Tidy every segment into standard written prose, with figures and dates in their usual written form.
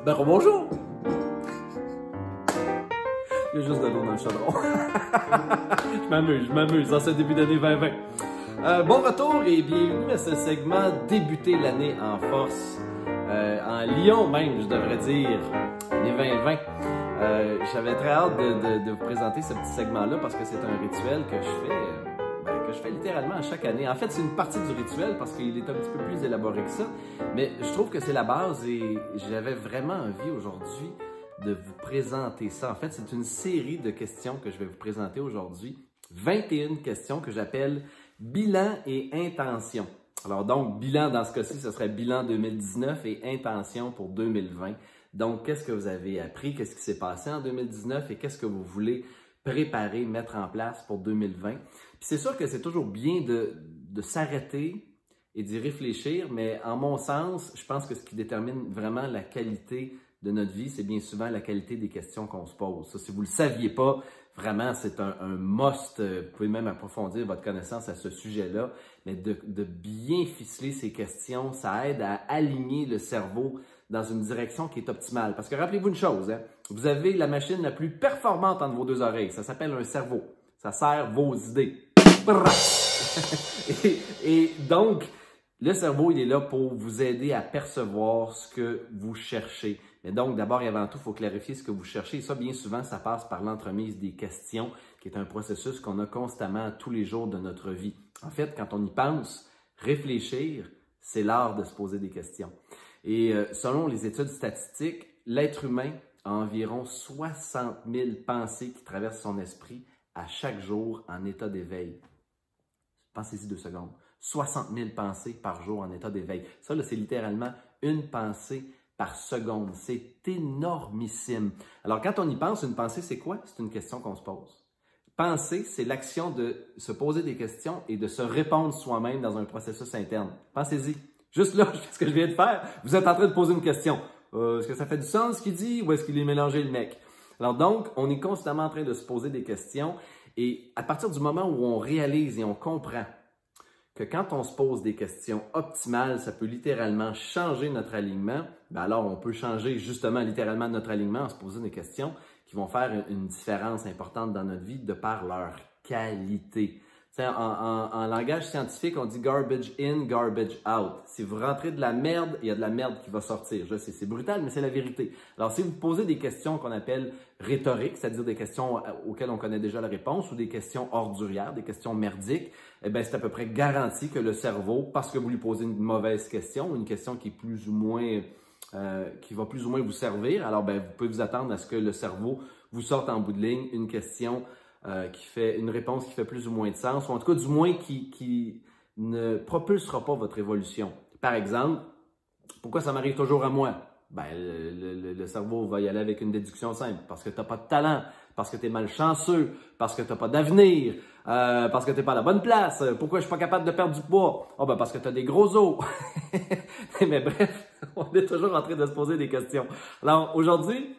Ben, bonjour! Il y a juste de l'eau dans le chaudron. Je m'amuse en ce début d'année 2020. Bon retour et bienvenue à ce segment Débuter l'année en force. En Lyon même, je devrais dire, l'année 2020. J'avais très hâte de vous présenter ce petit segment-là parce que c'est un rituel que je fais littéralement à chaque année. En fait, c'est une partie du rituel parce qu'il est un petit peu plus élaboré que ça, mais je trouve que c'est la base et j'avais vraiment envie aujourd'hui de vous présenter ça. En fait, c'est une série de questions que je vais vous présenter aujourd'hui. 21 questions que j'appelle bilan et intention. Alors donc, bilan dans ce cas-ci, ce serait bilan 2019 et intention pour 2020. Donc, qu'est-ce que vous avez appris? Qu'est-ce qui s'est passé en 2019 et qu'est-ce que vous voulez préparer, mettre en place pour 2020? Puis c'est sûr que c'est toujours bien de s'arrêter et d'y réfléchir, mais en mon sens, je pense que ce qui détermine vraiment la qualité de notre vie, c'est bien souvent la qualité des questions qu'on se pose. Ça, si vous ne le saviez pas, vraiment, c'est un must. Vous pouvez même approfondir votre connaissance à ce sujet-là, mais de bien ficeler ces questions, ça aide à aligner le cerveau dans une direction qui est optimale. Parce que rappelez-vous une chose, hein, vous avez la machine la plus performante entre vos deux oreilles. Ça s'appelle un cerveau. Ça sert vos idées. et donc, le cerveau, il est là pour vous aider à percevoir ce que vous cherchez. Mais donc, d'abord et avant tout, il faut clarifier ce que vous cherchez. Et ça, bien souvent, ça passe par l'entremise des questions, qui est un processus qu'on a constamment tous les jours de notre vie. En fait, quand on y pense, réfléchir, c'est l'art de se poser des questions. Et selon les études statistiques, l'être humain a environ 60 000 pensées qui traversent son esprit à chaque jour en état d'éveil. Pensez-y 2 secondes. 60 000 pensées par jour en état d'éveil. Ça, c'est littéralement une pensée par seconde. C'est énormissime. Alors, quand on y pense, une pensée, c'est quoi? C'est une question qu'on se pose. Penser, c'est l'action de se poser des questions et de se répondre soi-même dans un processus interne. Pensez-y. Juste là, ce que je viens de faire, vous êtes en train de poser une question. Est-ce que ça fait du sens ce qu'il dit ou est-ce qu'il est mélangé le mec? Alors donc, on est constamment en train de se poser des questions et à partir du moment où on réalise et on comprend que quand on se pose des questions optimales, ça peut littéralement changer notre alignement, bien alors on peut changer justement littéralement notre alignement en se posant des questions qui vont faire une différence importante dans notre vie de par leur qualité. En langage scientifique, on dit garbage in, garbage out. Si vous rentrez de la merde, il y a de la merde qui va sortir. Je sais, c'est brutal, mais c'est la vérité. Alors, si vous posez des questions qu'on appelle rhétoriques, c'est-à-dire des questions auxquelles on connaît déjà la réponse, ou des questions ordurières, des questions merdiques, eh bien, c'est à peu près garanti que le cerveau, parce que vous lui posez une mauvaise question, ou une question qui est plus ou moins, qui va plus ou moins vous servir, alors ben, vous pouvez vous attendre à ce que le cerveau vous sorte en bout de ligne une question qui fait une réponse qui fait plus ou moins de sens, ou en tout cas du moins qui ne propulsera pas votre évolution. Par exemple, pourquoi ça m'arrive toujours à moi? Ben, le cerveau va y aller avec une déduction simple. Parce que tu n'as pas de talent, parce que tu es malchanceux, parce que tu n'as pas d'avenir, parce que tu n'es pas à la bonne place. Pourquoi je ne suis pas capable de perdre du poids? Oh, ben parce que tu as des gros os. Mais bref, on est toujours en train de se poser des questions. Alors, aujourd'hui,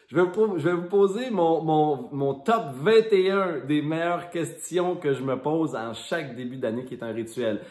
je vais vous poser mon top 21 des meilleures questions que je me pose en chaque début d'année, qui est un rituel.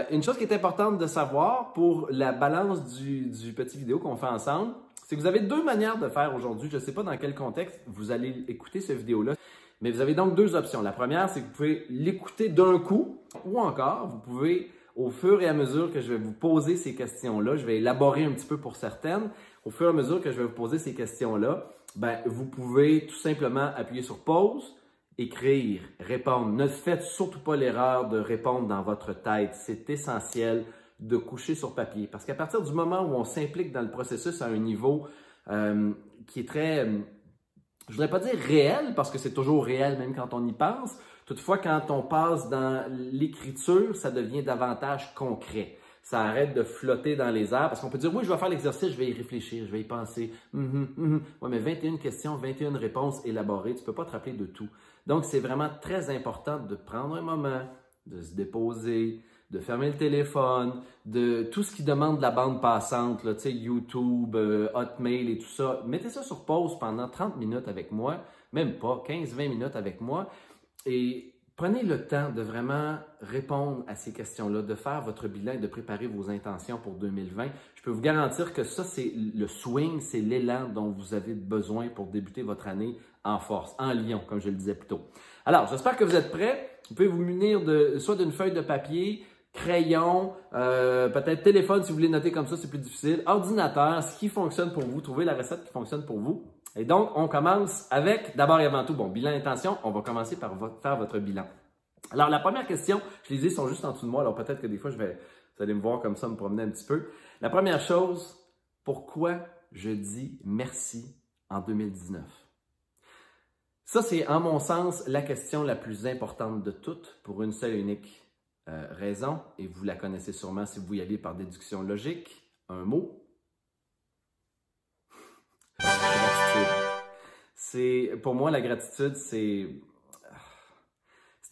Une chose qui est importante de savoir pour la balance du petit vidéo qu'on fait ensemble, c'est que vous avez 2 manières de faire aujourd'hui. Je ne sais pas dans quel contexte vous allez écouter cette vidéo-là, mais vous avez donc 2 options. La première, c'est que vous pouvez l'écouter d'un coup, ou encore, vous pouvez, au fur et à mesure que je vais vous poser ces questions-là, je vais élaborer un petit peu pour certaines, au fur et à mesure que je vais vous poser ces questions-là, ben, vous pouvez tout simplement appuyer sur pause, écrire, répondre. Ne faites surtout pas l'erreur de répondre dans votre tête. C'est essentiel de coucher sur papier. Parce qu'à partir du moment où on s'implique dans le processus à un niveau qui est très, je voudrais pas dire réel, parce que c'est toujours réel même quand on y pense. Toutefois, quand on passe dans l'écriture, ça devient davantage concret. Ça arrête de flotter dans les airs parce qu'on peut dire, oui, je vais faire l'exercice, je vais y réfléchir, je vais y penser. Ouais, mais 21 questions, 21 réponses élaborées, tu ne peux pas te rappeler de tout. Donc, c'est vraiment très important de prendre un moment, de se déposer, de fermer le téléphone, de tout ce qui demande de la bande passante, là, tu sais, YouTube, Hotmail et tout ça. Mettez ça sur pause pendant 30 minutes avec moi, même pas, 15-20 minutes avec moi. Et Prenez le temps de vraiment répondre à ces questions-là, de faire votre bilan et de préparer vos intentions pour 2020. Je peux vous garantir que ça, c'est le swing, c'est l'élan dont vous avez besoin pour débuter votre année en force, en lion, comme je le disais plus tôt. Alors, j'espère que vous êtes prêts. Vous pouvez vous munir soit d'une feuille de papier, crayon, peut-être téléphone si vous voulez noter comme ça, c'est plus difficile, ordinateur, ce qui fonctionne pour vous, trouvez la recette qui fonctionne pour vous. Et donc, on commence avec, d'abord et avant tout, bilan intention, on va commencer par faire votre bilan. Alors, la première question, je les ai, sont juste en dessous de moi, alors peut-être que des fois, vous allez me voir comme ça, me promener un petit peu. La première chose, pourquoi je dis merci en 2019? Ça, c'est, en mon sens, la question la plus importante de toutes, pour une seule et unique raison, et vous la connaissez sûrement si vous y allez par déduction logique, un mot. Pour moi, la gratitude, c'est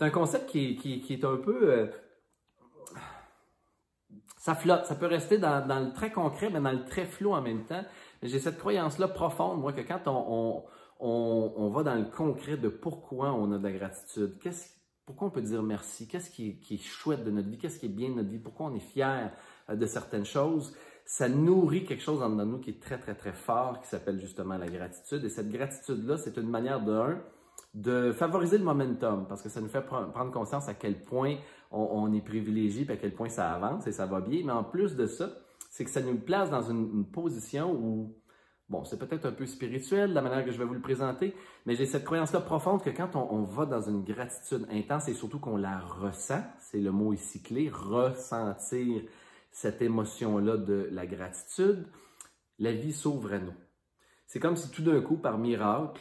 un concept qui est un peu... ça flotte, ça peut rester dans le très concret, mais dans le très flou en même temps. J'ai cette croyance-là profonde, moi, que quand on va dans le concret de pourquoi on a de la gratitude, pourquoi on peut dire merci, qu'est-ce qui est chouette de notre vie, qu'est-ce qui est bien de notre vie, pourquoi on est fier de certaines choses, ça nourrit quelque chose en nous qui est très, très, très fort, qui s'appelle justement la gratitude. Et cette gratitude-là, c'est une manière de favoriser le momentum, parce que ça nous fait prendre conscience à quel point on est privilégié, puis à quel point ça avance et ça va bien. Mais en plus de ça, c'est que ça nous place dans une position où, bon, c'est peut-être un peu spirituel, la manière que je vais vous le présenter, mais j'ai cette croyance-là profonde que quand on va dans une gratitude intense, et surtout qu'on la ressent, c'est le mot ici clé, ressentir cette émotion-là de la gratitude, la vie s'ouvre à nous. C'est comme si tout d'un coup, par miracle,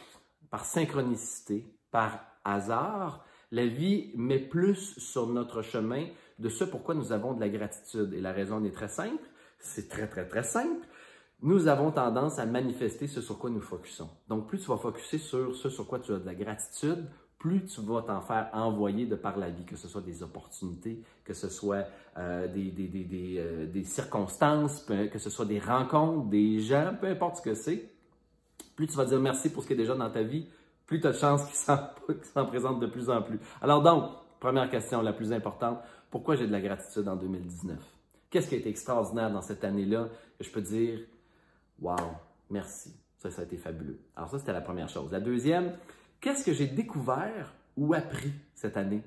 par synchronicité, par hasard, la vie met plus sur notre chemin de ce pourquoi nous avons de la gratitude. Et la raison est très simple, c'est très, très, très simple. Nous avons tendance à manifester ce sur quoi nous focusons. Donc, plus tu vas focuser sur ce sur quoi tu as de la gratitude, plus tu vas t'en faire envoyer de par la vie, que ce soit des opportunités, que ce soit des circonstances, que ce soit des rencontres, des gens, peu importe ce que c'est. Plus tu vas dire merci pour ce qui est déjà dans ta vie, plus tu as de chances qu'il s'en présente de plus en plus. Alors donc, première question la plus importante, pourquoi j'ai de la gratitude en 2019? Qu'est-ce qui a été extraordinaire dans cette année-là que je peux dire, wow, merci, ça a été fabuleux. Alors ça, c'était la première chose. La deuxième, qu'est-ce que j'ai découvert ou appris cette année?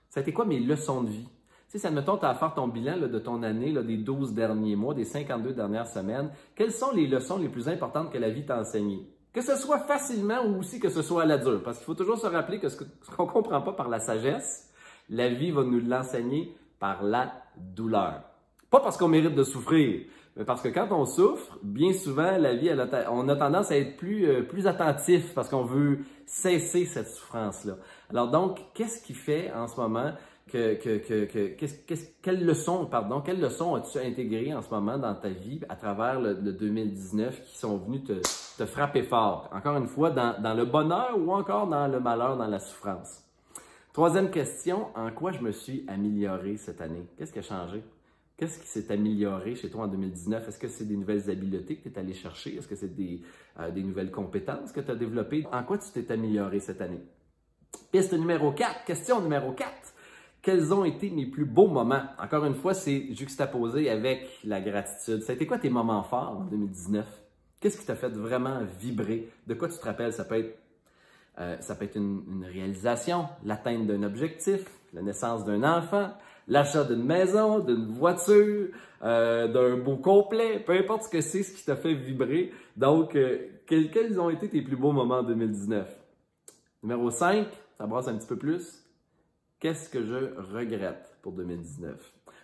Ça a été quoi mes leçons de vie? Tu sais, admettons, tu as à faire ton bilan de ton année, des 12 derniers mois, des 52 dernières semaines. Quelles sont les leçons les plus importantes que la vie t'a enseignées? Que ce soit facilement ou aussi que ce soit à la dure. Parce qu'il faut toujours se rappeler que ce qu'on ne comprend pas par la sagesse, la vie va nous l'enseigner par la douleur. Pas parce qu'on mérite de souffrir, mais parce que quand on souffre, bien souvent, la vie, on a tendance à être plus attentif parce qu'on veut cesser cette souffrance-là. Alors donc, qu'est-ce qui fait en ce moment quelles leçons as-tu intégrées en ce moment dans ta vie à travers le 2019 qui sont venus te frapper fort? Encore une fois, dans le bonheur ou encore dans le malheur, dans la souffrance? Troisième question, en quoi je me suis amélioré cette année? Qu'est-ce qui a changé? Qu'est-ce qui s'est amélioré chez toi en 2019? Est-ce que c'est des nouvelles habiletés que tu es allé chercher? Est-ce que c'est des nouvelles compétences que tu as développées? En quoi tu t'es amélioré cette année? Piste numéro 4, question numéro 4. Quels ont été mes plus beaux moments? Encore une fois, c'est juxtaposé avec la gratitude. Ça a été quoi tes moments forts en 2019? Qu'est-ce qui t'a fait vraiment vibrer? De quoi tu te rappelles? Ça peut être une réalisation, l'atteinte d'un objectif, la naissance d'un enfant, l'achat d'une maison, d'une voiture, d'un beau complet, peu importe ce que c'est, ce qui t'a fait vibrer. Donc, quels ont été tes plus beaux moments en 2019? Numéro 5, ça brasse un petit peu plus. Qu'est-ce que je regrette pour 2019?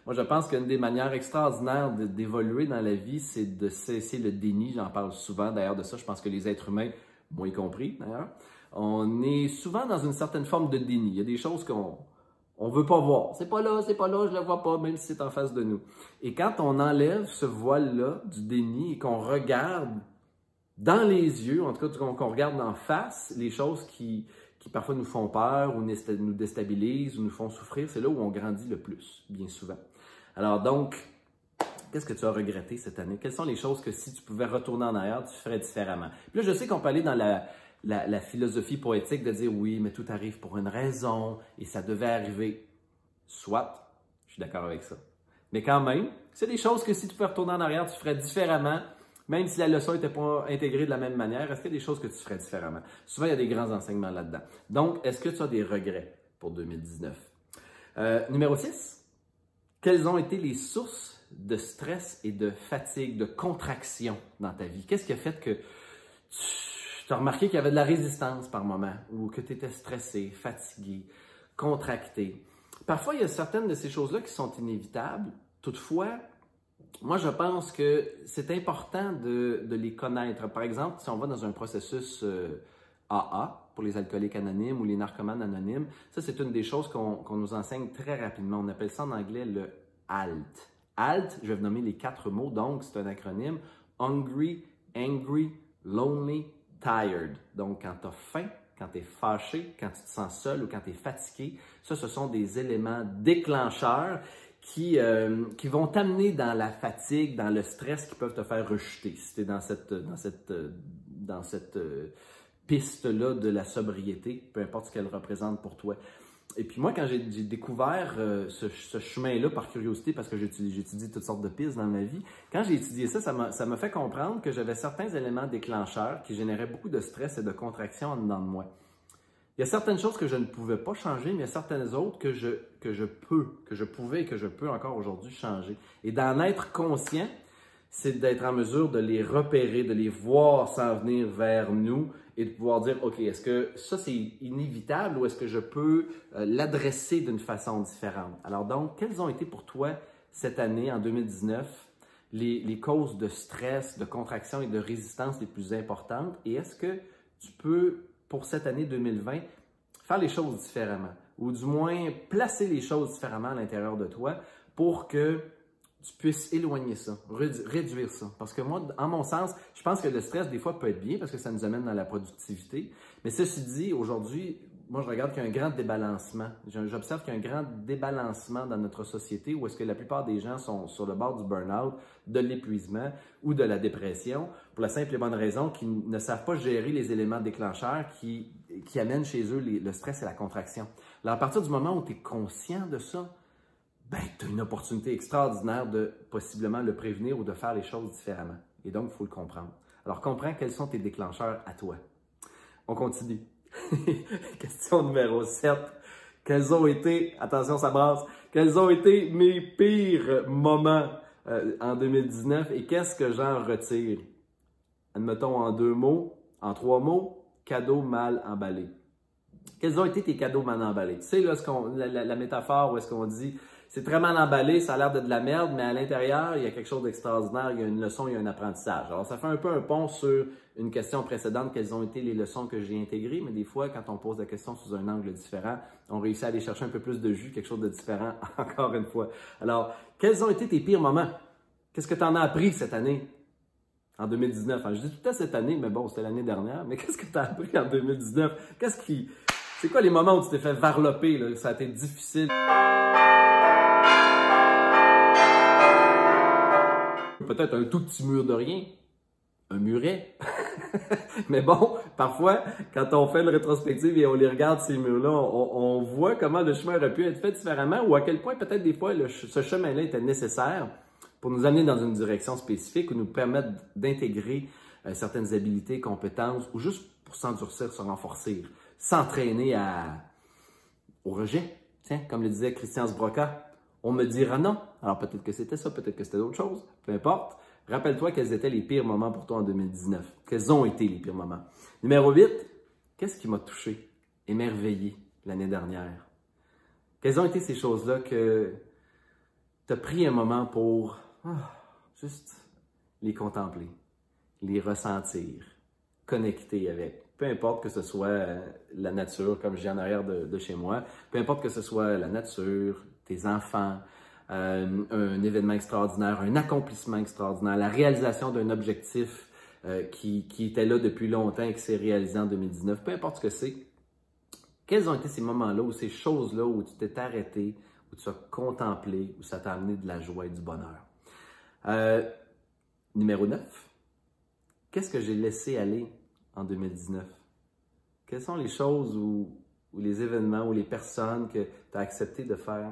Moi, je pense qu'une des manières extraordinaires d'évoluer dans la vie, c'est de cesser le déni. J'en parle souvent d'ailleurs de ça. Je pense que les êtres humains, moi y compris d'ailleurs, on est souvent dans une certaine forme de déni. Il y a des choses qu'on ne veut pas voir. C'est pas là, je ne le vois pas, même si c'est en face de nous. Et quand on enlève ce voile-là du déni et qu'on regarde dans les yeux, en tout cas qu'on regarde en face, les choses qui parfois nous font peur ou nous déstabilisent ou nous font souffrir, c'est là où on grandit le plus, bien souvent. Alors donc, qu'est-ce que tu as regretté cette année? Quelles sont les choses que si tu pouvais retourner en arrière, tu ferais différemment? Puis là, je sais qu'on peut aller dans la philosophie poétique de dire oui, mais tout arrive pour une raison et ça devait arriver. Soit, je suis d'accord avec ça. Mais quand même, c'est des choses que si tu peux retourner en arrière, tu ferais différemment, même si la leçon n'était pas intégrée de la même manière. Est-ce qu'il y a des choses que tu ferais différemment? Souvent, il y a des grands enseignements là-dedans. Donc, est-ce que tu as des regrets pour 2019? Numéro 6, quelles ont été les sources de stress et de fatigue, de contraction dans ta vie? Qu'est-ce qui a fait que tu as remarqué qu'il y avait de la résistance par moment ou que tu étais stressé, fatigué, contracté? Parfois, il y a certaines de ces choses-là qui sont inévitables. Toutefois, moi, je pense que c'est important de les connaître. Par exemple, si on va dans un processus AA, pour les alcooliques anonymes ou les narcomanes anonymes, ça, c'est une des choses qu'on nous enseigne très rapidement. On appelle ça en anglais le HALT. HALT, je vais vous nommer les 4 mots, donc c'est un acronyme. Hungry, angry, lonely, tired. Donc, quand tu as faim, quand tu es fâché, quand tu te sens seul ou quand tu es fatigué, ça, ce sont des éléments déclencheurs qui vont t'amener dans la fatigue, dans le stress, qui peuvent te faire rechuter si tu es dans cette piste-là de la sobriété, peu importe ce qu'elle représente pour toi. Et puis moi, quand j'ai découvert ce chemin-là par curiosité, parce que j'étudie toutes sortes de pistes dans ma vie, quand j'ai étudié ça, ça m'a fait comprendre que j'avais certains éléments déclencheurs qui généraient beaucoup de stress et de contraction en dedans de moi. Il y a certaines choses que je ne pouvais pas changer, mais il y a certaines autres que je pouvais et que je peux encore aujourd'hui changer. Et d'en être conscient, c'est d'être en mesure de les repérer, de les voir s'en venir vers nous et de pouvoir dire, OK, est-ce que ça c'est inévitable ou est-ce que je peux l'adresser d'une façon différente? Alors donc, quelles ont été pour toi cette année, en 2019, les causes de stress, de contraction et de résistance les plus importantes? Et est-ce que tu peux, pour cette année 2020, faire les choses différemment ou du moins placer les choses différemment à l'intérieur de toi pour que tu puisses éloigner ça, réduire ça. Parce que moi, en mon sens, je pense que le stress, des fois, peut être bien parce que ça nous amène dans la productivité. Mais ceci dit, aujourd'hui, moi, je regarde qu'il y a un grand débalancement. J'observe qu'il y a un grand débalancement dans notre société où est-ce que la plupart des gens sont sur le bord du burn-out, de l'épuisement ou de la dépression pour la simple et bonne raison qu'ils ne savent pas gérer les éléments déclencheurs qui amènent chez eux le stress et la contraction. Alors, à partir du moment où tu es conscient de ça, ben, tu as une opportunité extraordinaire de possiblement le prévenir ou de faire les choses différemment. Et donc, il faut le comprendre. Alors, comprends quels sont tes déclencheurs à toi. On continue. Question numéro 7. Quels ont été, attention ça brasse, quels ont été mes pires moments en 2019 et qu'est-ce que j'en retire? Admettons en 2 mots, en 3 mots, cadeau mal emballé. Quels ont été tes cadeaux mal emballés? Tu sais, là, la métaphore où est-ce qu'on dit c'est très mal emballé, ça a l'air de la merde, mais à l'intérieur, il y a quelque chose d'extraordinaire, il y a une leçon, il y a un apprentissage. Alors, ça fait un peu un pont sur une question précédente, quelles ont été les leçons que j'ai intégrées, mais des fois, quand on pose la question sous un angle différent, on réussit à aller chercher un peu plus de jus, quelque chose de différent, encore une fois. Alors, quels ont été tes pires moments? Qu'est-ce que tu en as appris cette année, en 2019? Enfin, je dis tout le temps cette année, mais bon, c'était l'année dernière, mais qu'est-ce que tu as appris en 2019? C'est quoi les moments où tu t'es fait varloper, là, ça a été difficile? Peut-être un tout petit mur de rien, un muret. Mais bon, parfois, quand on fait une rétrospective et on les regarde, ces murs-là, on voit comment le chemin aurait pu être fait différemment ou à quel point peut-être des fois ce chemin-là était nécessaire pour nous amener dans une direction spécifique ou nous permettre d'intégrer certaines habiletés, compétences ou juste pour s'endurcir, se renforcer, s'entraîner au rejet. Tiens, comme le disait Christian Sbroca, on me dira non. Alors peut-être que c'était ça, peut-être que c'était d'autres choses, peu importe. Rappelle-toi quels étaient les pires moments pour toi en 2019. Quels ont été les pires moments? Numéro 8, qu'est-ce qui m'a touché, émerveillé l'année dernière? Quelles ont été ces choses-là que tu as pris un moment pour juste les contempler, les ressentir, connecter avec? Peu importe que ce soit la nature, comme je dis en arrière de chez moi, peu importe que ce soit la nature, tes enfants, un événement extraordinaire, un accomplissement extraordinaire, la réalisation d'un objectif qui était là depuis longtemps et qui s'est réalisé en 2019, peu importe ce que c'est, quels ont été ces moments-là ou ces choses-là où tu t'es arrêté, où tu as contemplé, où ça t'a amené de la joie et du bonheur? Numéro 9, qu'est-ce que j'ai laissé aller en 2019? Quelles sont les choses ou les événements ou les personnes que tu as accepté de faire?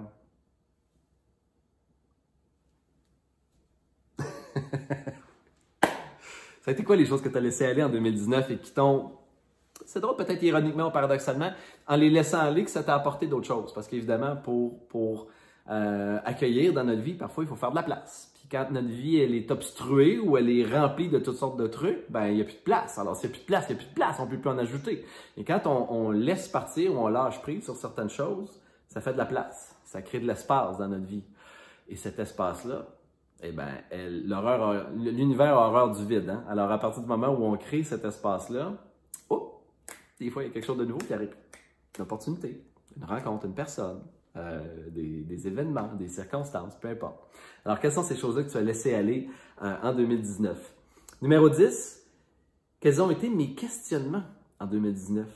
Ça a été quoi les choses que tu as laissées aller en 2019 et qui t'ont, c'est drôle peut-être ironiquement ou paradoxalement, en les laissant aller que ça t'a apporté d'autres choses? Parce qu'évidemment, pour accueillir dans notre vie, parfois il faut faire de la place. Puis quand notre vie elle est obstruée ou elle est remplie de toutes sortes de trucs, ben il n'y a plus de place. Alors s'il n'y a plus de place, il n'y a plus de place, on ne peut plus en ajouter. Et quand on laisse partir ou on lâche prise sur certaines choses, ça fait de la place. Ça crée de l'espace dans notre vie. Et cet espace-là, eh bien, l'univers a horreur du vide. Hein? Alors, à partir du moment où on crée cet espace-là, oh, des fois, il y a quelque chose de nouveau qui arrive. Une opportunité, une rencontre, une personne, des événements, des circonstances, peu importe. Alors, quelles sont ces choses-là que tu as laissées aller en 2019? Numéro 10, quels ont été mes questionnements en 2019?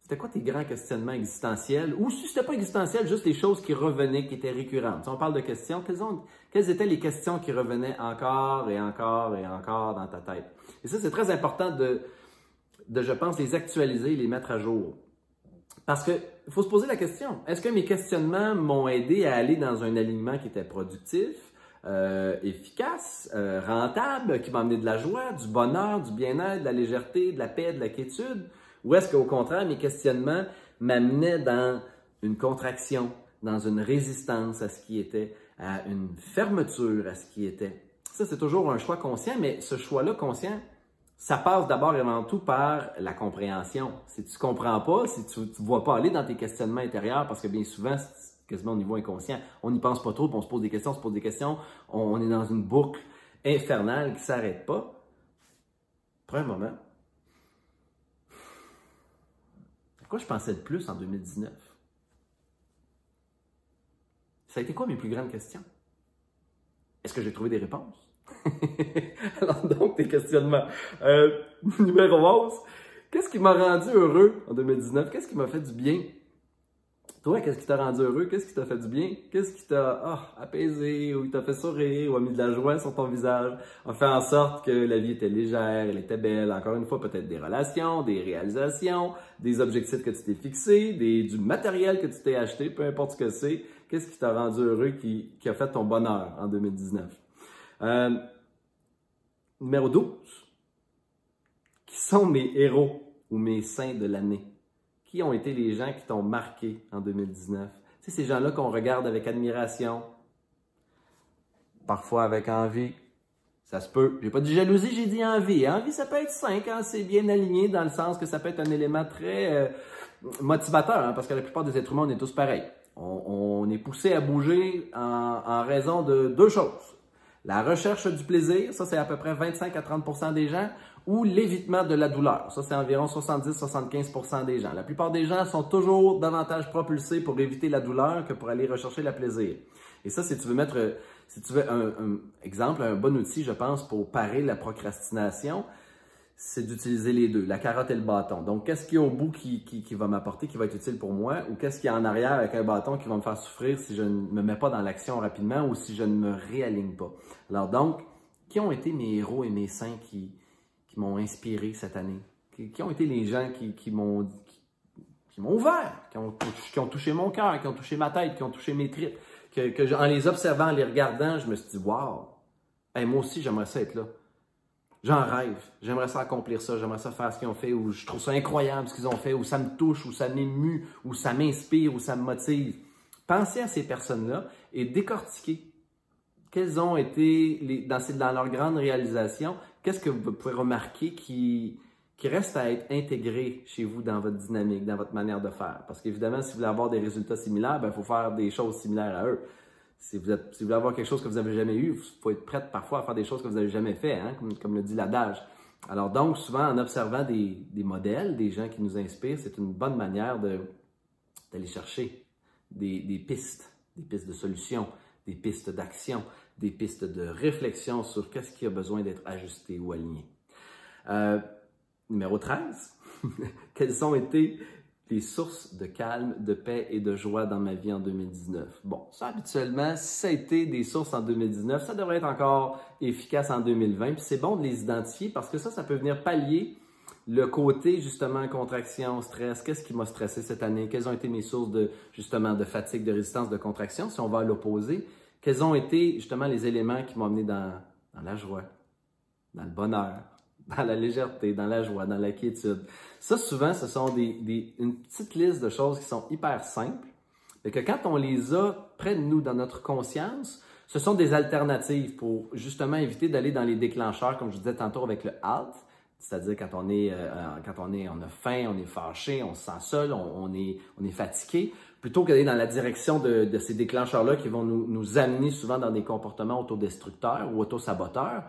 C'était quoi tes grands questionnements existentiels? Ou si ce n'était pas existentiel, juste les choses qui revenaient, qui étaient récurrentes. Si on parle de questions, quelles étaient les questions qui revenaient encore et encore et encore dans ta tête? Et ça, c'est très important de, je pense, les actualiser et les mettre à jour. Parce qu'il faut se poser la question, est-ce que mes questionnements m'ont aidé à aller dans un alignement qui était productif, efficace, rentable, qui m'a amené de la joie, du bonheur, du bien-être, de la légèreté, de la paix, de la quiétude? Ou est-ce qu'au contraire, mes questionnements m'amenaient dans une contraction, dans une résistance à ce qui était, à une fermeture à ce qui était? Ça, c'est toujours un choix conscient, mais ce choix-là conscient, ça passe d'abord et avant tout par la compréhension. Si tu ne comprends pas, si tu ne vois pas aller dans tes questionnements intérieurs, parce que bien souvent, c'est quasiment au niveau inconscient, on n'y pense pas trop, puis on se pose des questions, on est dans une boucle infernale qui ne s'arrête pas. Prends un moment. À quoi je pensais le plus en 2019? Ça a été quoi mes plus grandes questions? Est-ce que j'ai trouvé des réponses? Alors donc, tes questionnements. Numéro 11, qu'est-ce qui m'a rendu heureux en 2019? Qu'est-ce qui m'a fait du bien? Toi, qu'est-ce qui t'a rendu heureux? Qu'est-ce qui t'a fait du bien? Qu'est-ce qui t'a apaisé ou t'a fait sourire ou a mis de la joie sur ton visage? A fait en sorte que la vie était légère, elle était belle. Encore une fois, peut-être des relations, des réalisations, des objectifs que tu t'es fixés, du matériel que tu t'es acheté, peu importe ce que c'est. Qu'est-ce qui t'a rendu heureux, qui a fait ton bonheur en 2019? Numéro 12. Qui sont mes héros ou mes saints de l'année? Qui ont été les gens qui t'ont marqué en 2019? Tu sais, ces gens-là qu'on regarde avec admiration, parfois avec envie. Ça se peut. J'ai pas dit jalousie, j'ai dit envie. Envie, ça peut être sain quand c'est bien aligné, dans le sens que ça peut être un élément très motivateur, hein, parce que la plupart des êtres humains, on est tous pareils. On est poussé à bouger en raison de deux choses. La recherche du plaisir, ça c'est à peu près 25 à 30 des gens, ou l'évitement de la douleur. Ça, c'est environ 70-75 des gens. La plupart des gens sont toujours davantage propulsés pour éviter la douleur que pour aller rechercher le plaisir. Et ça, si tu veux un exemple, un bon outil, je pense, pour parer la procrastination, c'est d'utiliser les deux, la carotte et le bâton. Donc, qu'est-ce qu'il y a au bout qui va m'apporter, qui va être utile pour moi, ou qu'est-ce qu'il y a en arrière avec un bâton qui va me faire souffrir si je ne me mets pas dans l'action rapidement ou si je ne me réaligne pas. Alors donc, qui ont été mes héros et mes saints qui m'ont inspiré cette année? Qui ont été les gens qui m'ont ouvert, qui ont touché mon cœur, qui ont touché ma tête, qui ont touché mes tripes, en les observant, en les regardant, je me suis dit, wow, hey, moi aussi j'aimerais ça être là. J'en rêve, j'aimerais ça accomplir ça, j'aimerais ça faire ce qu'ils ont fait, ou je trouve ça incroyable ce qu'ils ont fait, ou ça me touche, ou ça m'émue, ou ça m'inspire, ou ça me motive. Pensez à ces personnes-là et décortiquez. Quelles ont été, dans leur grande réalisation, qu'est-ce que vous pouvez remarquer qui reste à être intégré chez vous dans votre dynamique, dans votre manière de faire? Parce qu'évidemment, si vous voulez avoir des résultats similaires, il faut faire des choses similaires à eux. Si vous voulez avoir quelque chose que vous n'avez jamais eu, il faut être prêt parfois à faire des choses que vous n'avez jamais fait, hein, comme le dit l'adage. Alors donc, souvent, en observant des modèles, des gens qui nous inspirent, c'est une bonne manière d'aller chercher des pistes de solutions, des pistes d'action, des pistes de réflexion sur qu'est-ce qui a besoin d'être ajusté ou aligné. Numéro 13, quelles ont été les sources de calme, de paix et de joie dans ma vie en 2019. Bon, ça habituellement, si ça a été des sources en 2019, ça devrait être encore efficace en 2020. Puis c'est bon de les identifier parce que ça peut venir pallier le côté, justement, contraction, stress, qu'est-ce qui m'a stressé cette année? Quelles ont été mes sources de, justement, de fatigue, de résistance, de contraction? Si on va à l'opposé, quels ont été, justement, les éléments qui m'ont amené dans la joie, dans le bonheur, dans la légèreté, dans la joie, dans la quiétude? Ça, souvent, ce sont une petite liste de choses qui sont hyper simples, et que quand on les a près de nous, dans notre conscience, ce sont des alternatives pour, justement, éviter d'aller dans les déclencheurs, comme je disais tantôt avec le halt. C'est-à-dire quand on a faim, on est fâché, on se sent seul, on est fatigué, plutôt que d'aller dans la direction de ces déclencheurs-là qui vont nous amener souvent dans des comportements autodestructeurs ou autosaboteurs,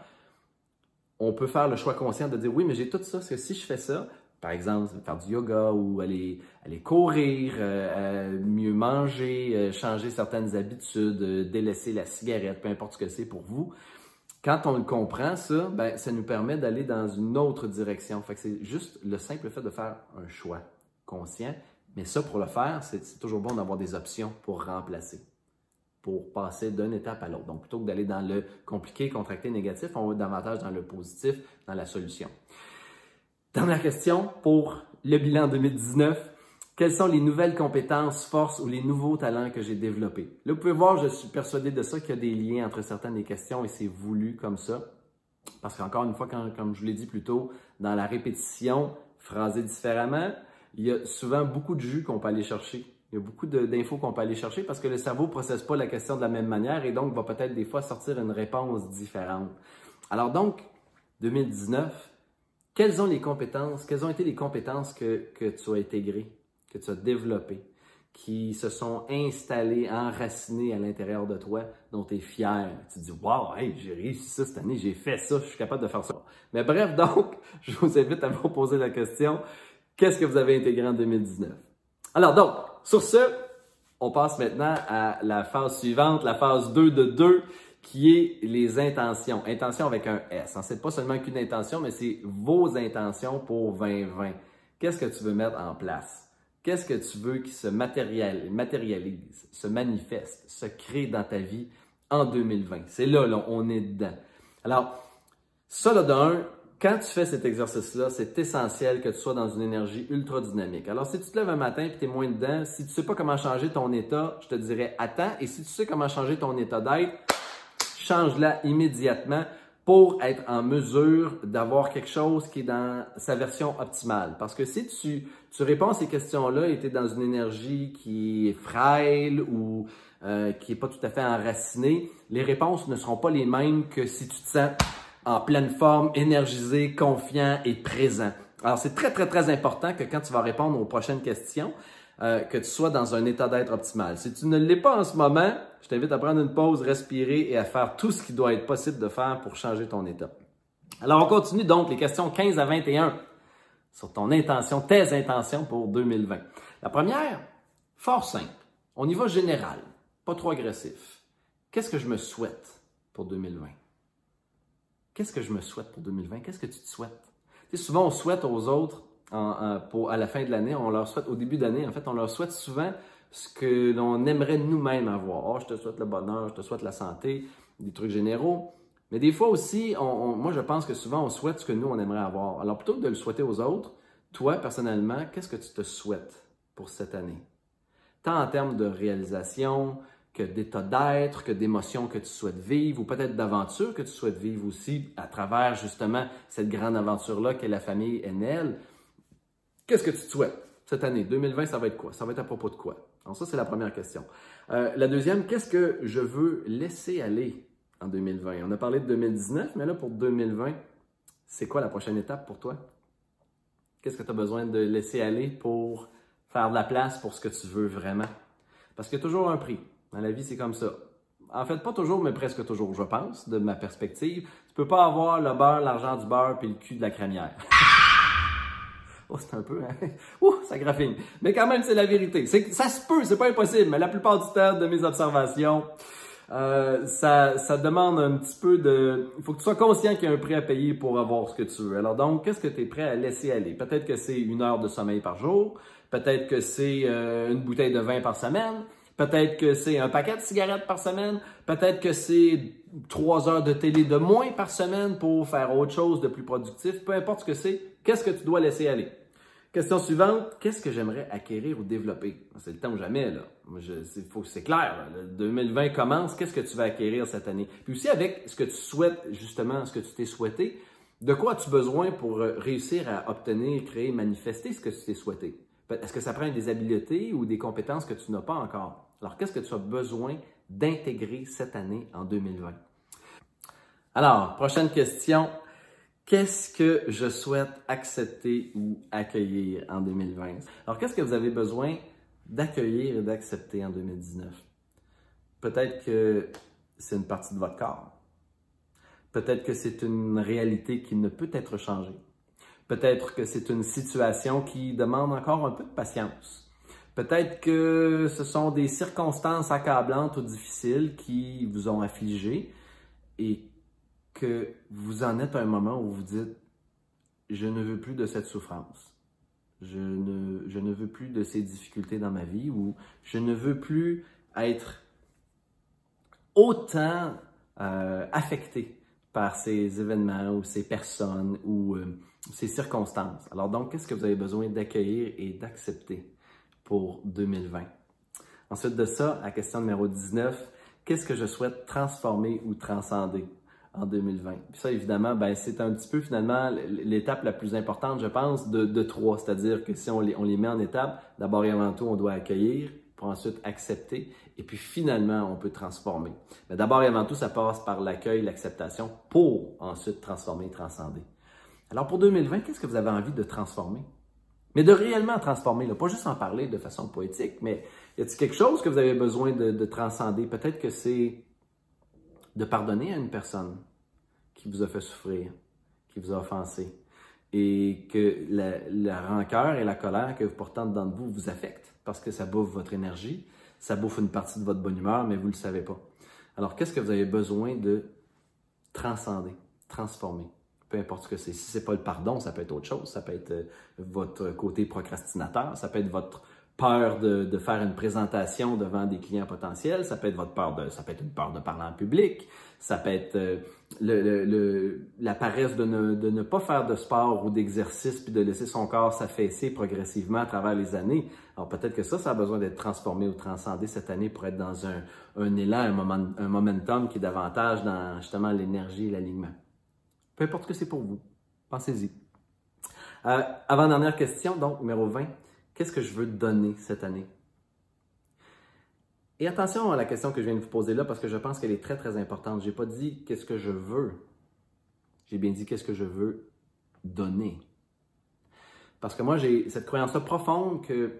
on peut faire le choix conscient de dire oui, mais j'ai tout ça, parce que si je fais ça, par exemple, faire du yoga ou aller courir, mieux manger, changer certaines habitudes, délaisser la cigarette, peu importe ce que c'est pour vous. Quand on le comprend, ça, ben, ça nous permet d'aller dans une autre direction. Fait que c'est juste le simple fait de faire un choix conscient. Mais ça, pour le faire, c'est toujours bon d'avoir des options pour remplacer, pour passer d'une étape à l'autre. Donc, plutôt que d'aller dans le compliqué, contracté, négatif, on va davantage dans le positif, dans la solution. Dernière question pour le bilan 2019. Quelles sont les nouvelles compétences, forces ou les nouveaux talents que j'ai développés? Là, vous pouvez voir, je suis persuadé de ça, qu'il y a des liens entre certaines des questions et c'est voulu comme ça. Parce qu'encore une fois, comme je vous l'ai dit plus tôt, dans la répétition, phrasé différemment, il y a souvent beaucoup de jus qu'on peut aller chercher. Il y a beaucoup d'infos qu'on peut aller chercher parce que le cerveau ne processe pas la question de la même manière et donc va peut-être des fois sortir une réponse différente. Alors donc, 2019, quelles ont été les compétences que tu as intégrées, que tu as développées, qui se sont installées, enracinées à l'intérieur de toi, dont tu es fier? Tu te dis « Wow, hey, j'ai réussi ça cette année, j'ai fait ça, je suis capable de faire ça. » Mais bref, donc, je vous invite à vous poser la question « Qu'est-ce que vous avez intégré en 2019? » Alors donc, sur ce, on passe maintenant à la phase suivante, la phase 2 de 2, qui est les intentions. Intention avec un S. C'est pas seulement qu'une intention, mais c'est vos intentions pour 2020. Qu'est-ce que tu veux mettre en place? Qu'est-ce que tu veux qui se matérialise, se manifeste, se crée dans ta vie en 2020? C'est là, on est dedans. Alors, ça, là, d'un, quand tu fais cet exercice-là, c'est essentiel que tu sois dans une énergie ultra dynamique. Alors, si tu te lèves un matin et tu es moins dedans, si tu ne sais pas comment changer ton état, je te dirais attends. Et si tu sais comment changer ton état d'être, change-la immédiatement pour être en mesure d'avoir quelque chose qui est dans sa version optimale. Parce que si tu réponds à ces questions-là et tu es dans une énergie qui est frêle ou qui n'est pas tout à fait enracinée, les réponses ne seront pas les mêmes que si tu te sens en pleine forme, énergisé, confiant et présent. Alors, c'est très, très, très important que quand tu vas répondre aux prochaines questions, que tu sois dans un état d'être optimal. Si tu ne l'es pas en ce moment, je t'invite à prendre une pause, respirer et à faire tout ce qui doit être possible de faire pour changer ton état. Alors, on continue donc les questions 15 à 21 sur ton intention, tes intentions pour 2020. La première, fort simple. On y va général, pas trop agressif. Qu'est-ce que je me souhaite pour 2020? Qu'est-ce que je me souhaite pour 2020? Qu'est-ce que tu te souhaites? Tu sais, souvent, on souhaite aux autres à la fin de l'année, on leur souhaite, au début d'année, en fait, on leur souhaite souvent ce que l'on aimerait nous-mêmes avoir. Oh, je te souhaite le bonheur, je te souhaite la santé, des trucs généraux. Mais des fois aussi, moi, je pense que souvent, on souhaite ce que nous, on aimerait avoir. Alors, plutôt que de le souhaiter aux autres, toi, personnellement, qu'est-ce que tu te souhaites pour cette année? Tant en termes de réalisation, que d'état d'être, que d'émotions que tu souhaites vivre, ou peut-être d'aventures que tu souhaites vivre aussi à travers, justement, cette grande aventure-là qu'est la famille NL. Qu'est-ce que tu te souhaites cette année? 2020, ça va être quoi? Ça va être à propos de quoi? Alors ça, c'est la première question. La deuxième, qu'est-ce que je veux laisser aller en 2020? On a parlé de 2019, mais là, pour 2020, c'est quoi la prochaine étape pour toi? Qu'est-ce que tu as besoin de laisser aller pour faire de la place pour ce que tu veux vraiment? Parce qu'il y a toujours un prix. Dans la vie, c'est comme ça. En fait, pas toujours, mais presque toujours, je pense, de ma perspective. Tu peux pas avoir le beurre, l'argent du beurre puis le cul de la crémière. Oh, c'est un peu, hein? Ouh, ça graffine. Mais quand même, c'est la vérité. Ça se peut, c'est pas impossible, mais la plupart du temps, de mes observations, ça demande un petit peu de... Il faut que tu sois conscient qu'il y a un prix à payer pour avoir ce que tu veux. Alors donc, qu'est-ce que tu es prêt à laisser aller? Peut-être que c'est 1 heure de sommeil par jour. Peut-être que c'est une bouteille de vin par semaine. Peut-être que c'est un paquet de cigarettes par semaine. Peut-être que c'est 3 heures de télé de moins par semaine pour faire autre chose de plus productif. Peu importe ce que c'est, qu'est-ce que tu dois laisser aller? Question suivante, qu'est-ce que j'aimerais acquérir ou développer? C'est le temps ou jamais, là. C'est clair, là. 2020 commence, qu'est-ce que tu vas acquérir cette année? Puis aussi avec ce que tu souhaites, justement, ce que tu t'es souhaité, de quoi as-tu besoin pour réussir à obtenir, créer, manifester ce que tu t'es souhaité? Est-ce que ça prend des habiletés ou des compétences que tu n'as pas encore? Alors, qu'est-ce que tu as besoin d'intégrer cette année en 2020? Alors, prochaine question. Qu'est-ce que je souhaite accepter ou accueillir en 2020? Alors, qu'est-ce que vous avez besoin d'accueillir et d'accepter en 2019? Peut-être que c'est une partie de votre corps. Peut-être que c'est une réalité qui ne peut être changée. Peut-être que c'est une situation qui demande encore un peu de patience. Peut-être que ce sont des circonstances accablantes ou difficiles qui vous ont affligé et que vous en êtes à un moment où vous dites « je ne veux plus de cette souffrance, je ne veux plus de ces difficultés dans ma vie » ou « je ne veux plus être autant affecté par ces événements ou ces personnes ou ces circonstances. » Alors donc, qu'est-ce que vous avez besoin d'accueillir et d'accepter pour 2020? Ensuite de ça, à question numéro 19, qu'est-ce que je souhaite transformer ou transcender en 2020? Puis ça, évidemment, ben, c'est un petit peu finalement l'étape la plus importante, je pense, de 3. C'est-à-dire que si on les met en étapes, d'abord et avant tout, on doit accueillir, pour ensuite accepter, et puis finalement, on peut transformer. Mais d'abord et avant tout, ça passe par l'accueil, l'acceptation, pour ensuite transformer et transcender. Alors pour 2020, qu'est-ce que vous avez envie de transformer? Mais de réellement transformer, là, pas juste en parler de façon poétique, mais y a-t-il quelque chose que vous avez besoin de transcender? Peut-être que c'est de pardonner à une personne qui vous a fait souffrir, qui vous a offensé, et que la rancœur et la colère que vous portez dedans de vous vous affectent, parce que ça bouffe votre énergie, ça bouffe une partie de votre bonne humeur, mais vous ne le savez pas. Alors, qu'est-ce que vous avez besoin de transcender, transformer? Peu importe ce que c'est. Si ce n'est pas le pardon, ça peut être autre chose. Ça peut être votre côté procrastinateur, ça peut être votre peur de faire une présentation devant des clients potentiels, ça peut être ça peut être une peur de parler en public, ça peut être la paresse de ne pas faire de sport ou d'exercice puis de laisser son corps s'affaisser progressivement à travers les années. Alors peut-être que ça a besoin d'être transformé ou transcendé cette année pour être dans un élan, un momentum qui est davantage dans justement l'énergie et l'alignement. Peu importe ce que c'est pour vous, pensez-y. Avant-dernière question, donc numéro 20. Qu'est-ce que je veux donner cette année? Et attention à la question que je viens de vous poser là, parce que je pense qu'elle est très, très importante. Je n'ai pas dit qu'est-ce que je veux. J'ai bien dit qu'est-ce que je veux donner. Parce que moi, j'ai cette croyance-là profonde que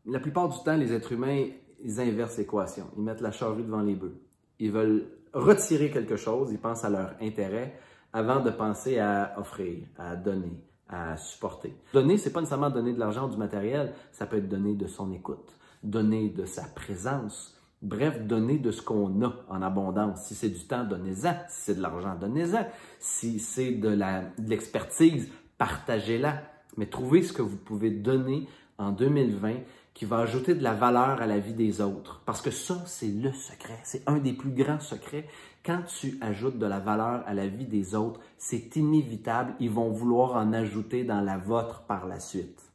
la plupart du temps, les êtres humains, ils inversent l'équation. Ils mettent la charrue devant les bœufs. Ils veulent retirer quelque chose, ils pensent à leur intérêt avant de penser à offrir, à donner, à supporter. Donner, c'est pas nécessairement donner de l'argent ou du matériel, ça peut être donner de son écoute, donner de sa présence, bref, donner de ce qu'on a en abondance. Si c'est du temps, donnez-en. Si c'est de l'argent, donnez-en. Si c'est de l'expertise, partagez-la. Mais trouvez ce que vous pouvez donner en 2020 qui va ajouter de la valeur à la vie des autres. Parce que ça, c'est le secret. C'est un des plus grands secrets. Quand tu ajoutes de la valeur à la vie des autres, c'est inévitable. Ils vont vouloir en ajouter dans la vôtre par la suite.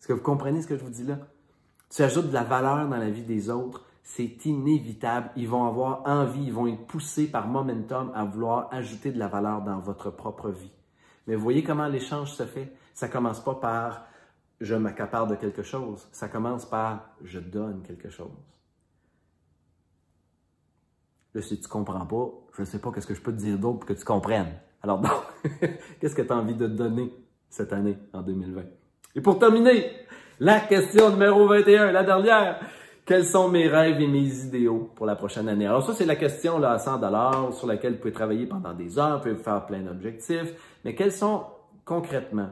Est-ce que vous comprenez ce que je vous dis là? Tu ajoutes de la valeur dans la vie des autres, c'est inévitable. Ils vont avoir envie, ils vont être poussés par momentum à vouloir ajouter de la valeur dans votre propre vie. Mais vous voyez comment l'échange se fait? Ça ne commence pas par « je m'accapare de quelque chose », ça commence par « je donne quelque chose ». Là, si tu ne comprends pas, je ne sais pas qu'est-ce que je peux te dire d'autre pour que tu comprennes. Alors donc, qu'est-ce que tu as envie de donner cette année, en 2020? Et pour terminer, la question numéro 21, la dernière. Quels sont mes rêves et mes idéaux pour la prochaine année? Alors ça, c'est la question là, à 100 sur laquelle vous pouvez travailler pendant des heures, vous pouvez faire plein d'objectifs. Mais quels sont concrètement,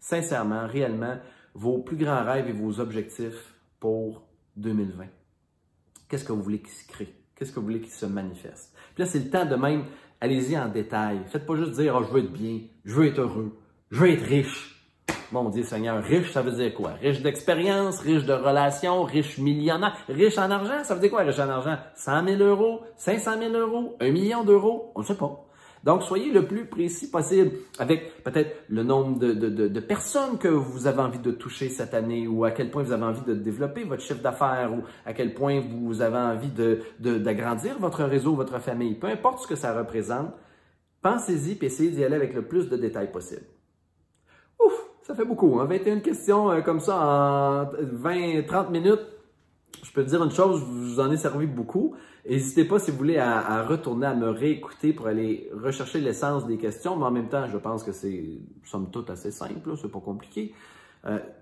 sincèrement, réellement, vos plus grands rêves et vos objectifs pour 2020? Qu'est-ce que vous voulez qu'il se crée? Qu'est-ce que vous voulez qu'il se manifeste? Puis là, c'est le temps de même, allez-y en détail. Faites pas juste dire « je veux être bien, je veux être heureux, je veux être riche ». Mon Dieu Seigneur, riche, ça veut dire quoi? Riche d'expérience, riche de relations, riche millionnaire, riche en argent, ça veut dire quoi riche en argent? 100 000 euros, 500 000 euros, 1 million d'euros, on ne sait pas. Donc, soyez le plus précis possible avec peut-être le nombre de personnes que vous avez envie de toucher cette année ou à quel point vous avez envie de développer votre chiffre d'affaires ou à quel point vous avez envie d'agrandir votre réseau, votre famille. Peu importe ce que ça représente, pensez-y et essayez d'y aller avec le plus de détails possible. Ouf, ça fait beaucoup, hein? 21 questions comme ça en 20-30 minutes. Je peux te dire une chose, je vous en ai servi beaucoup. N'hésitez pas, si vous voulez, à retourner, à me réécouter pour aller rechercher l'essence des questions. Mais en même temps, je pense que c'est, somme toute, assez simple. C'est pas compliqué.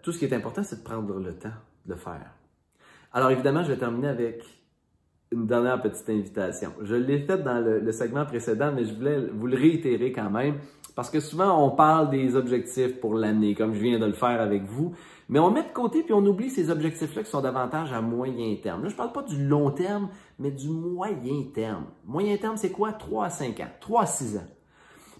Tout ce qui est important, c'est de prendre le temps de le faire. Alors, évidemment, je vais terminer avec une dernière petite invitation. Je l'ai faite dans le segment précédent, mais je voulais vous le réitérer quand même. Parce que souvent, on parle des objectifs pour l'année, comme je viens de le faire avec vous. Mais on met de côté puis on oublie ces objectifs-là qui sont davantage à moyen terme. Là, je ne parle pas du long terme, mais du moyen terme. Moyen terme, c'est quoi? 3 à 5 ans, 3 à 6 ans.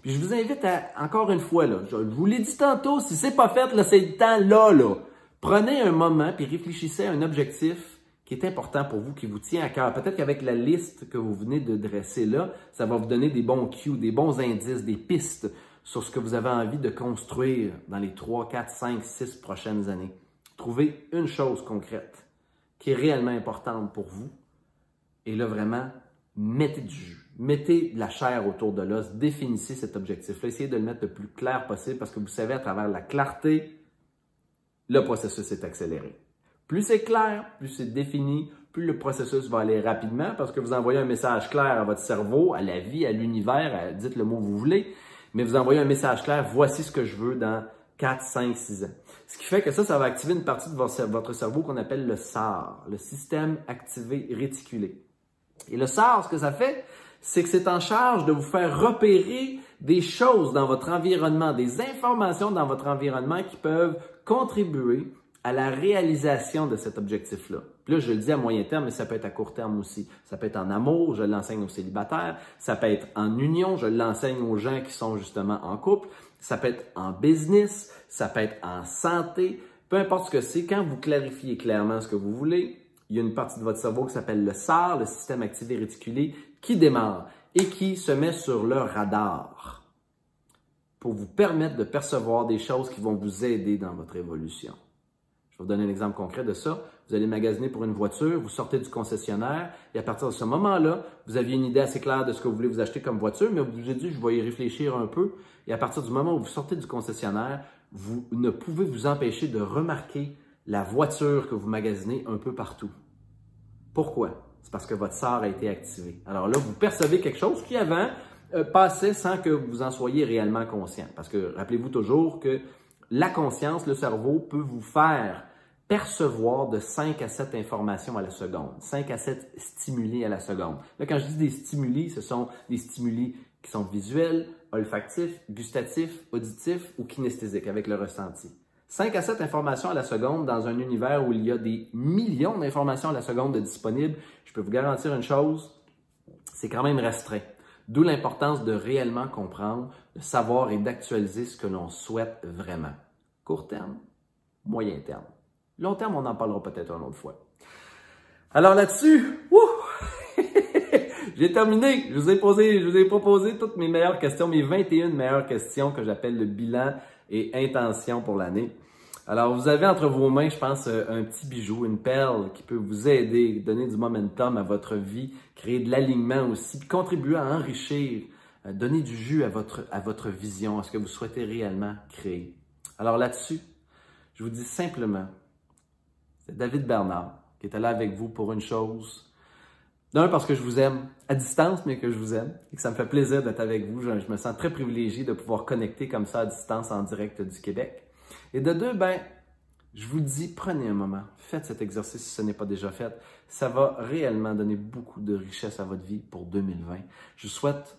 Puis je vous invite à, encore une fois, là, je vous l'ai dit tantôt, si c'est pas fait, là, c'est le temps là. Prenez un moment puis réfléchissez à un objectif qui est important pour vous, qui vous tient à cœur. Peut-être qu'avec la liste que vous venez de dresser là, ça va vous donner des bons cues, des bons indices, des pistes sur ce que vous avez envie de construire dans les 3, 4, 5, 6 prochaines années. Trouvez une chose concrète qui est réellement importante pour vous. Et là, vraiment, mettez du jus. Mettez de la chair autour de l'os. Définissez cet objectif-là. Essayez de le mettre le plus clair possible parce que vous savez, à travers la clarté, le processus est accéléré. Plus c'est clair, plus c'est défini, plus le processus va aller rapidement parce que vous envoyez un message clair à votre cerveau, à la vie, à l'univers, dites le mot que vous voulez, mais vous envoyez un message clair, voici ce que je veux dans 4, 5, 6 ans. Ce qui fait que ça va activer une partie de votre cerveau qu'on appelle le SAR, le système activé réticulé. Et le SAR, ce que ça fait, c'est que c'est en charge de vous faire repérer des choses dans votre environnement, des informations dans votre environnement qui peuvent contribuer à la réalisation de cet objectif-là. Puis là, je le dis à moyen terme, mais ça peut être à court terme aussi. Ça peut être en amour, je l'enseigne aux célibataires. Ça peut être en union, je l'enseigne aux gens qui sont justement en couple. Ça peut être en business, ça peut être en santé. Peu importe ce que c'est, quand vous clarifiez clairement ce que vous voulez, il y a une partie de votre cerveau qui s'appelle le SAR, le système activé réticulé, qui démarre et qui se met sur le radar pour vous permettre de percevoir des choses qui vont vous aider dans votre évolution. Je vais vous donner un exemple concret de ça. Vous allez magasiner pour une voiture, vous sortez du concessionnaire et à partir de ce moment-là, vous aviez une idée assez claire de ce que vous voulez vous acheter comme voiture, mais vous vous avez dit, je vais y réfléchir un peu. Et à partir du moment où vous sortez du concessionnaire, vous ne pouvez vous empêcher de remarquer la voiture que vous magasinez un peu partout. Pourquoi? C'est parce que votre SAR a été activé. Alors là, vous percevez quelque chose qui avant passait sans que vous en soyez réellement conscient. Parce que rappelez-vous toujours que la conscience, le cerveau, peut vous faire percevoir de 5 à 7 informations à la seconde, 5 à 7 stimuli à la seconde. Là, quand je dis des stimuli, ce sont des stimuli qui sont visuels, olfactifs, gustatifs, auditifs ou kinesthésiques avec le ressenti. 5 à 7 informations à la seconde dans un univers où il y a des millions d'informations à la seconde de disponibles, je peux vous garantir une chose, c'est quand même restreint. D'où l'importance de réellement comprendre, de savoir et d'actualiser ce que l'on souhaite vraiment. Court terme, moyen terme. Long terme, on en parlera peut-être une autre fois. Alors là-dessus, j'ai terminé. Je vous ai proposé toutes mes meilleures questions, mes 21 meilleures questions que j'appelle le bilan et intention pour l'année. Alors, vous avez entre vos mains, je pense, un petit bijou, une perle qui peut vous aider, donner du momentum à votre vie, créer de l'alignement aussi, puis contribuer à enrichir, donner du jus à votre vision, à ce que vous souhaitez réellement créer. Alors là-dessus, je vous dis simplement, c'est David Bernard qui est là avec vous pour une chose. D'un, parce que je vous aime à distance, mais que je vous aime et que ça me fait plaisir d'être avec vous. Je me sens très privilégié de pouvoir connecter comme ça à distance en direct du Québec. Et de deux, je vous dis, prenez un moment, faites cet exercice si ce n'est pas déjà fait. Ça va réellement donner beaucoup de richesse à votre vie pour 2020. Je vous souhaite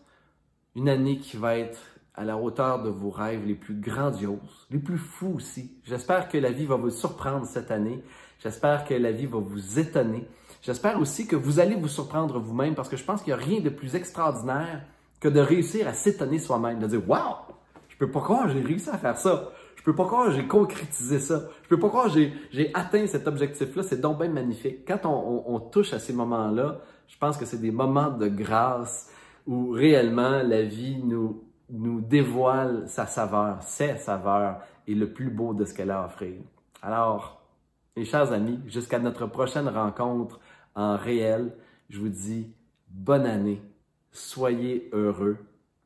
une année qui va être à la hauteur de vos rêves les plus grandioses, les plus fous aussi. J'espère que la vie va vous surprendre cette année. J'espère que la vie va vous étonner. J'espère aussi que vous allez vous surprendre vous-même parce que je pense qu'il n'y a rien de plus extraordinaire que de réussir à s'étonner soi-même, de dire « Wow! Je peux pas croire que j'ai réussi à faire ça. Je peux pas croire que j'ai concrétisé ça. Je peux pas croire que j'ai atteint cet objectif-là. C'est donc bien magnifique. Quand on touche à ces moments-là, je pense que c'est des moments de grâce où réellement la vie nous dévoile sa saveur, ses saveurs et le plus beau de ce qu'elle a à offrir. Alors, mes chers amis, jusqu'à notre prochaine rencontre en réel, je vous dis bonne année, soyez heureux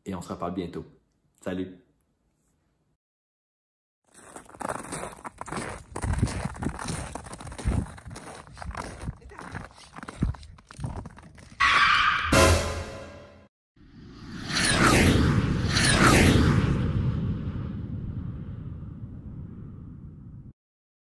et on se reparle bientôt. Salut!